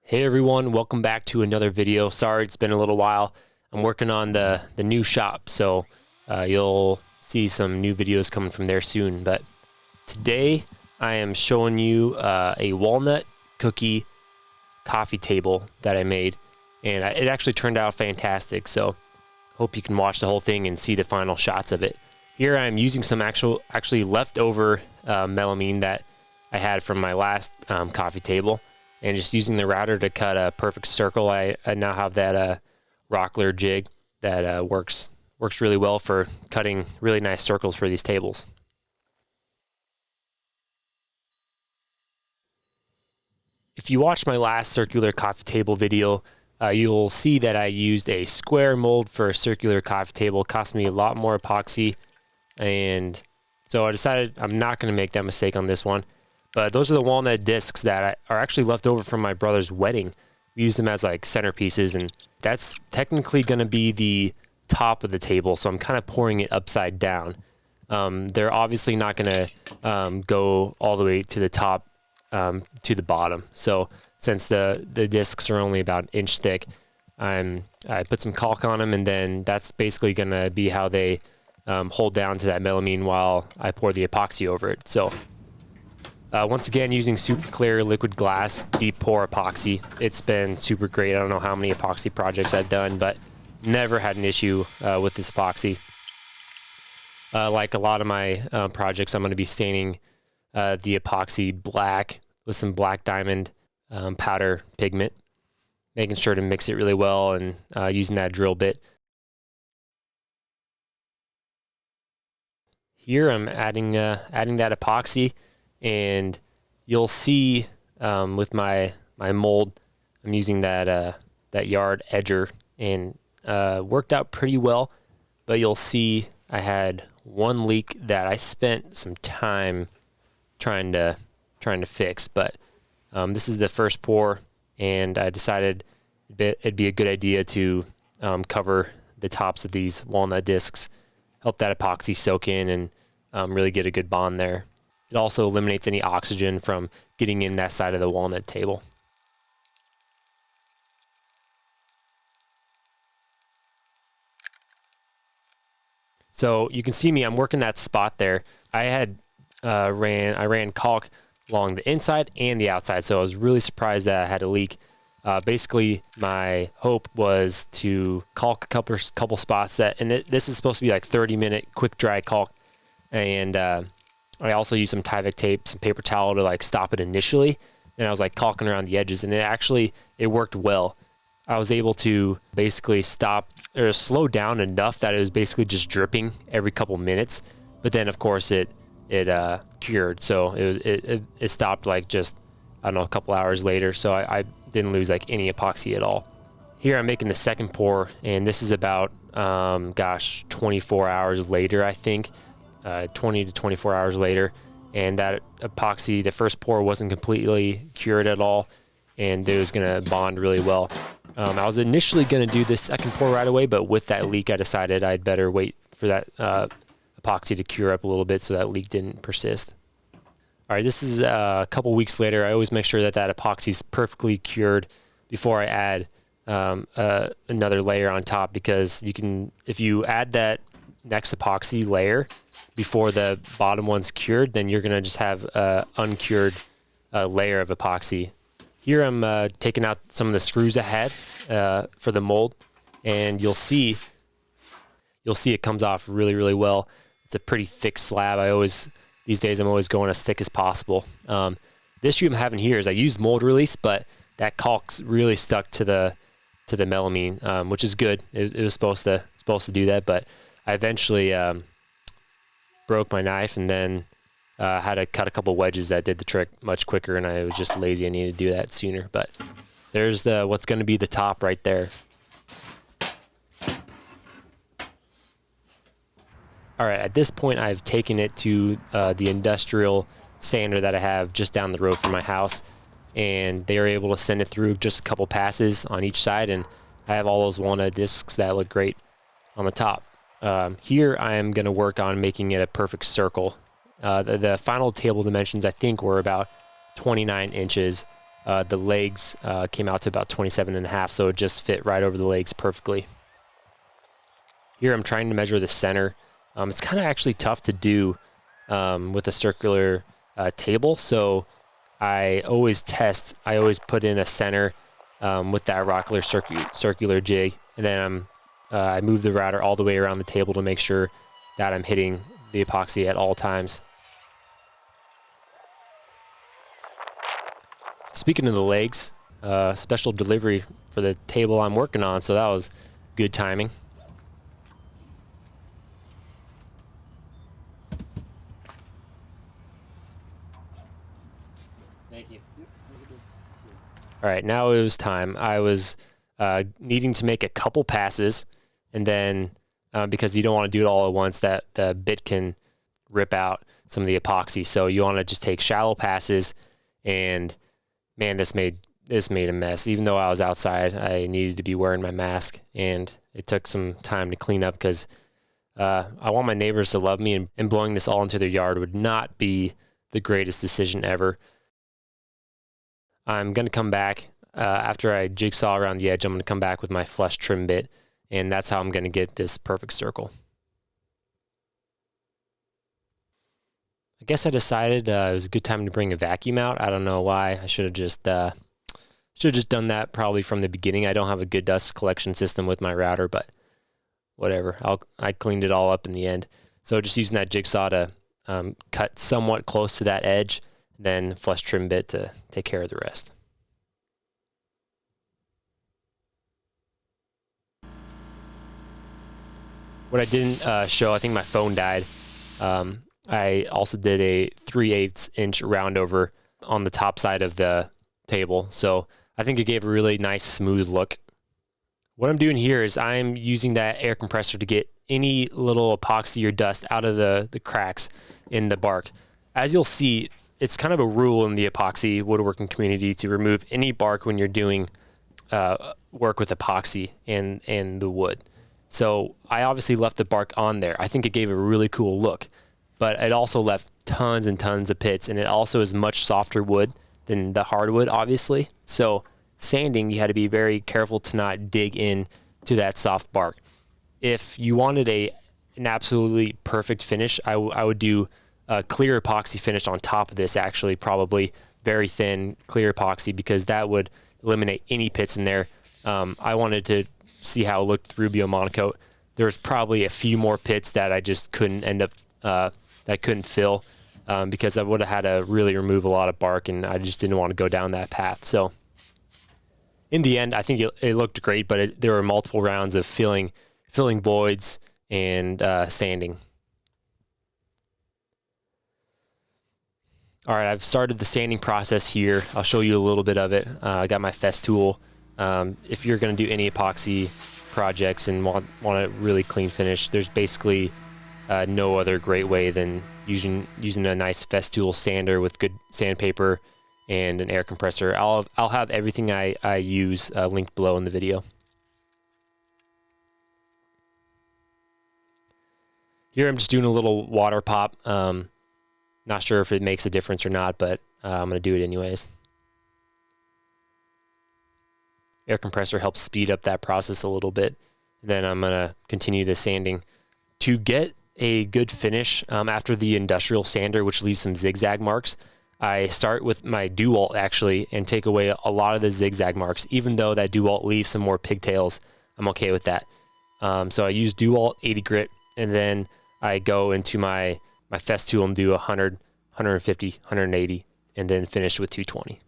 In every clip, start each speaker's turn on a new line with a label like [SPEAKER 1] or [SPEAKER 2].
[SPEAKER 1] Hey everyone, welcome back to another video. Sorry it's been a little while. I'm working on the new shop, so you'll see some new videos coming from there soon. But today I am showing you a walnut cookie coffee table that I made, and it actually turned out fantastic. So hope you can watch the whole thing and see the final shots of it. Here I'm using some actually leftover melamine that I had from my last coffee table, and just using the router to cut a perfect circle. I now have that Rockler jig that works really well for cutting really nice circles for these tables. If you watched my last circular coffee table video, you'll see that I used a square mold for a circular coffee table. It cost me a lot more epoxy, and so I decided I'm not going to make that mistake on this one. But those are the walnut discs that are actually left over from my brother's wedding. We used them as like centerpieces, and that's technically going to be the top of the table, so I'm kind of pouring it upside down. They're obviously not going to go all the way to the top to the bottom. So since the discs are only about an inch thick, I put some caulk on them, and then that's basically going to be how they hold down to that melamine while I pour the epoxy over it. So once again, using super clear liquid glass deep pour epoxy. It's been super great. I don't know how many epoxy projects I've done, but never had an issue with this epoxy. Like a lot of my projects, I'm going to be staining the epoxy black with some black diamond powder pigment, making sure to mix it really well, and using that drill bit. Here I'm adding that epoxy, and you'll see with my mold, I'm using that yard edger, and worked out pretty well. But you'll see I had one leak that I spent some time trying to fix. But this is the first pour, and I decided it'd be a good idea to cover the tops of these walnut discs, help that epoxy soak in, and really get a good bond there. It also eliminates any oxygen from getting in that side of the walnut table. So you can see me, I'm working that spot there. I ran caulk along the inside and the outside, so I was really surprised that I had a leak. Basically, my hope was to caulk a couple spots and this is supposed to be like 30-minute quick dry caulk, and I also used some Tyvek tape, some paper towel to like stop it initially. And I was like caulking around the edges, and it worked well. I was able to basically stop or slow down enough that it was basically just dripping every couple minutes. But then of course it cured, so it stopped like just, I don't know, a couple hours later. So I didn't lose like any epoxy at all. Here I'm making the second pour, and this is about 24 hours later, I think. 20 to 24 hours later, and that epoxy, the first pour, wasn't completely cured at all, and it was going to bond really well. I was initially going to do this second pour right away, but with that leak, I decided I'd better wait for that epoxy to cure up a little bit so that leak didn't persist. All right, this is a couple weeks later. I always make sure that epoxy is perfectly cured before I add another layer on top, because if you add that next epoxy layer before the bottom one's cured, then you're gonna just have a uncured layer of epoxy. Here I'm taking out some of the screws I had for the mold, and you'll see it comes off really, really well. It's a pretty thick slab. These days I'm always going as thick as possible. The issue I'm having here is I used mold release, but that caulk's really stuck to the melamine, which is good. It was supposed to do that, but I eventually broke my knife, and then had to cut a couple wedges that did the trick much quicker, and I was just lazy. I needed to do that sooner. But there's what's going to be the top right there. All right, at this point I've taken it to the industrial sander that I have just down the road from my house, and they are able to send it through just a couple passes on each side, and I have all those walnut discs that look great on the top. Here I am going to work on making it a perfect circle. The final table dimensions, I think, were about 29 inches, the legs came out to about 27.5, so it just fit right over the legs perfectly. Here I'm trying to measure the center. It's kind of actually tough to do with a circular table, so I always put in a center with that rockler circular jig, and then I move the router all the way around the table to make sure that I'm hitting the epoxy at all times. Speaking of the legs, special delivery for the table I'm working on, so that was good timing. Thank you. All right, now it was time. I was needing to make a couple passes, and then because you don't want to do it all at once, that the bit can rip out some of the epoxy. So you want to just take shallow passes, and man, this made a mess. Even though I was outside, I needed to be wearing my mask, and it took some time to clean up because I want my neighbors to love me, and blowing this all into their yard would not be the greatest decision ever. I'm going to come back after I jigsaw around the edge. I'm going to come back with my flush trim bit, and that's how I'm going to get this perfect circle. I guess I decided it was a good time to bring a vacuum out. I don't know why. I should have just done that probably from the beginning. I don't have a good dust collection system with my router, but whatever. I cleaned it all up in the end. So just using that jigsaw to cut somewhat close to that edge, then flush trim bit to take care of the rest. What I didn't show, I think my phone died. I also did a 3/8 inch round over on the top side of the table. So I think it gave a really nice smooth look. What I'm doing here is I'm using that air compressor to get any little epoxy or dust out of the cracks in the bark. As you'll see, it's kind of a rule in the epoxy woodworking community to remove any bark when you're doing work with epoxy and the wood. So I obviously left the bark on there. I think it gave a really cool look, but it also left tons and tons of pits, and it also is much softer wood than the hardwood, obviously. So sanding, you had to be very careful to not dig in to that soft bark. If you wanted an absolutely perfect finish, I would do a clear epoxy finish on top of this, actually, probably very thin clear epoxy, because that would eliminate any pits in there. I wanted to see how it looked with Rubio Monocoat. There's probably a few more pits that I just couldn't that couldn't fill because I would have had to really remove a lot of bark, and I just didn't want to go down that path. So in the end, I think it looked great, but there were multiple rounds of filling voids and sanding. All right, I've started the sanding process here. I'll show you a little bit of it. I got my Festool. If you're going to do any epoxy projects and want a really clean finish, there's basically no other great way than using a nice Festool sander with good sandpaper and an air compressor. I'll have everything I use linked below in the video. Here I'm just doing a little water pop. Not sure if it makes a difference or not, but I'm going to do it anyways. Air compressor helps speed up that process a little bit. Then I'm going to continue the sanding. To get a good finish after the industrial sander, which leaves some zigzag marks, I start with my DeWalt actually and take away a lot of the zigzag marks. Even though that DeWalt leaves some more pigtails, I'm okay with that. So I use DeWalt 80 grit, and then I go into my Festool and do 100, 150, 180, and then finish with 220.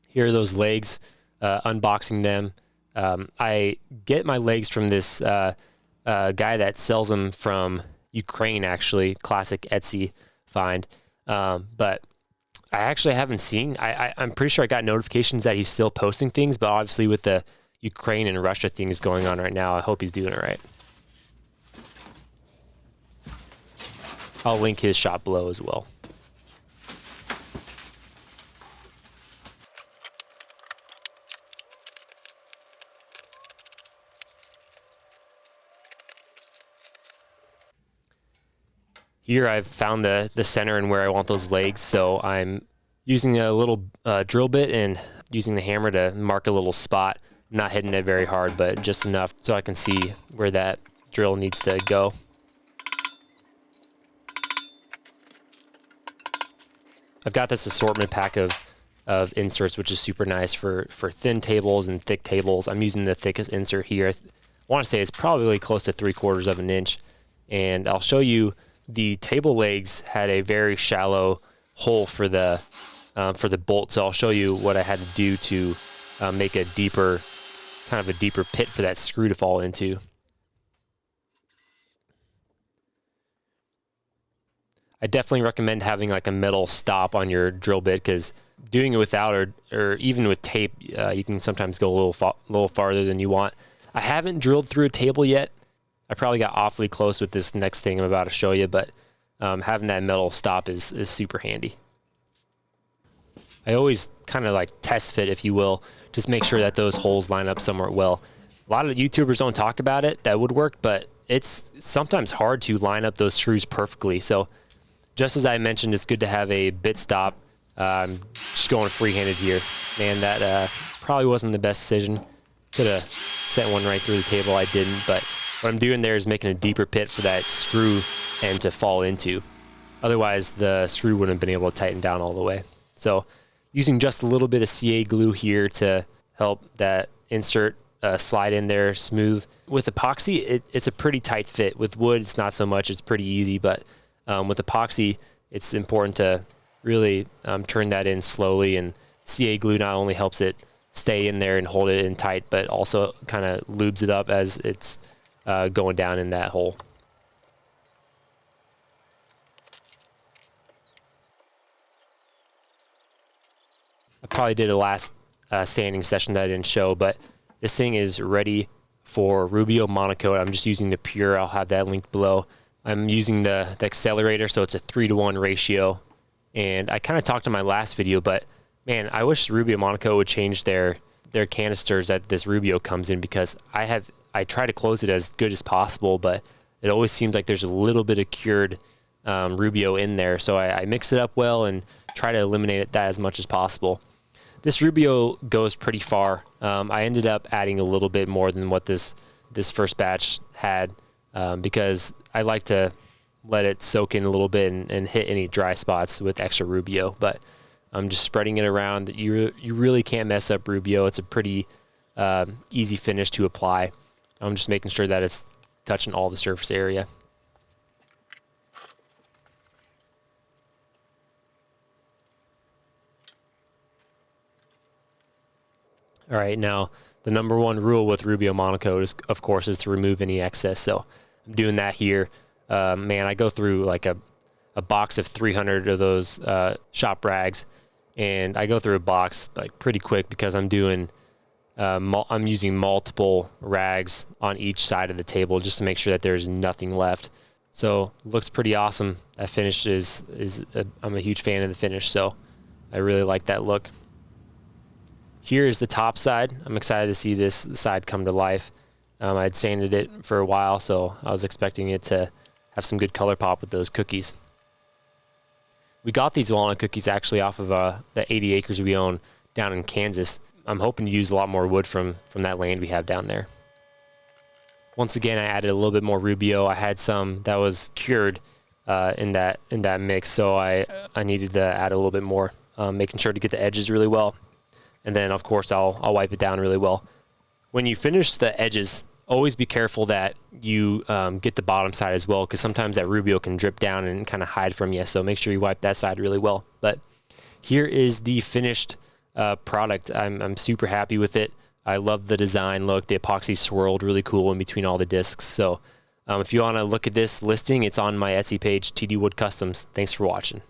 [SPEAKER 1] Here are those legs, unboxing them. I get my legs from this guy that sells them from Ukraine, actually, classic Etsy find. But I actually haven't seen, I'm pretty sure I got notifications that he's still posting things, but obviously with the Ukraine and Russia things going on right now, I hope he's doing it right. I'll link his shop below as well. Here I've found the center and where I want those legs, so I'm using a little drill bit and using the hammer to mark a little spot. I'm not hitting it very hard, but just enough so I can see where that drill needs to go. I've got this assortment pack of inserts, which is super nice for thin tables and thick tables. I'm using the thickest insert here. I want to say it's probably close to 3/4 of an inch. And I'll show you the table legs had a very shallow hole for the bolt. So I'll show you what I had to do to make a deeper pit for that screw to fall into. I definitely recommend having like a metal stop on your drill bit, because doing it without or even with tape, you can sometimes go a little farther than you want. I haven't drilled through a table yet. I probably got awfully close with this next thing I'm about to show you, but having that metal stop is super handy. I always kind of like test fit, if you will, just make sure that those holes line up somewhat well. A lot of YouTubers don't talk about it. That would work, but it's sometimes hard to line up those screws perfectly. So just as I mentioned, it's good to have a bit stop. Just going free-handed here. Man, that probably wasn't the best decision. Could have sent one right through the table. I didn't, but what I'm doing there is making a deeper pit for that screw end to fall into. Otherwise, the screw wouldn't have been able to tighten down all the way. So using just a little bit of CA glue here to help that insert slide in there smooth. With epoxy, it's a pretty tight fit. With wood, it's not so much. It's pretty easy, but with epoxy, it's important to really turn that in slowly, and CA glue not only helps it stay in there and hold it in tight, but also kind of lubes it up as it's going down in that hole. I probably did a last sanding session that I didn't show, but this thing is ready for Rubio Monocoat. I'm just using the Pure. I'll have that linked below. I'm using the accelerator, so it's a 3-to-1 ratio. And I kind of talked in my last video, but man, I wish Rubio Monocoat would change their canisters that this Rubio comes in, because I try to close it as good as possible, but it always seems like there's a little bit of cured Rubio in there. So I mix it up well and try to eliminate that as much as possible. This Rubio goes pretty far. I ended up adding a little bit more than what this first batch had, because I like to let it soak in a little bit and hit any dry spots with extra Rubio. But I'm just spreading it around. You really can't mess up Rubio. It's a pretty easy finish to apply. I'm just making sure that it's touching all the surface area. All right, now the number one rule with Rubio Monocoat is, of course, is to remove any excess. So I'm doing that here. Man, I go through like a box of 300 of those shop rags, and I go through a box like pretty quick, because I'm doing I'm using multiple rags on each side of the table just to make sure that there's nothing left. So it looks pretty awesome. That finish I'm a huge fan of the finish, so I really like that look. Here is the top side. I'm excited to see this side come to life. I'd sanded it for a while, so I was expecting it to have some good color pop with those cookies. We got these walnut cookies actually off of the 80 acres we own down in Kansas. I'm hoping to use a lot more wood from that land we have down there. Once again, I added a little bit more Rubio. I had some that was cured in that mix, so I needed to add a little bit more, making sure to get the edges really well. And then, of course, I'll wipe it down really well. When you finish the edges, always be careful that you get the bottom side as well, because sometimes that Rubio can drip down and kind of hide from you. So make sure you wipe that side really well. But here is the finished product. I'm super happy with it. I love the design look. The epoxy swirled really cool in between all the discs. So if you want to look at this listing, it's on my Etsy page, TD Wood Customs. Thanks for watching.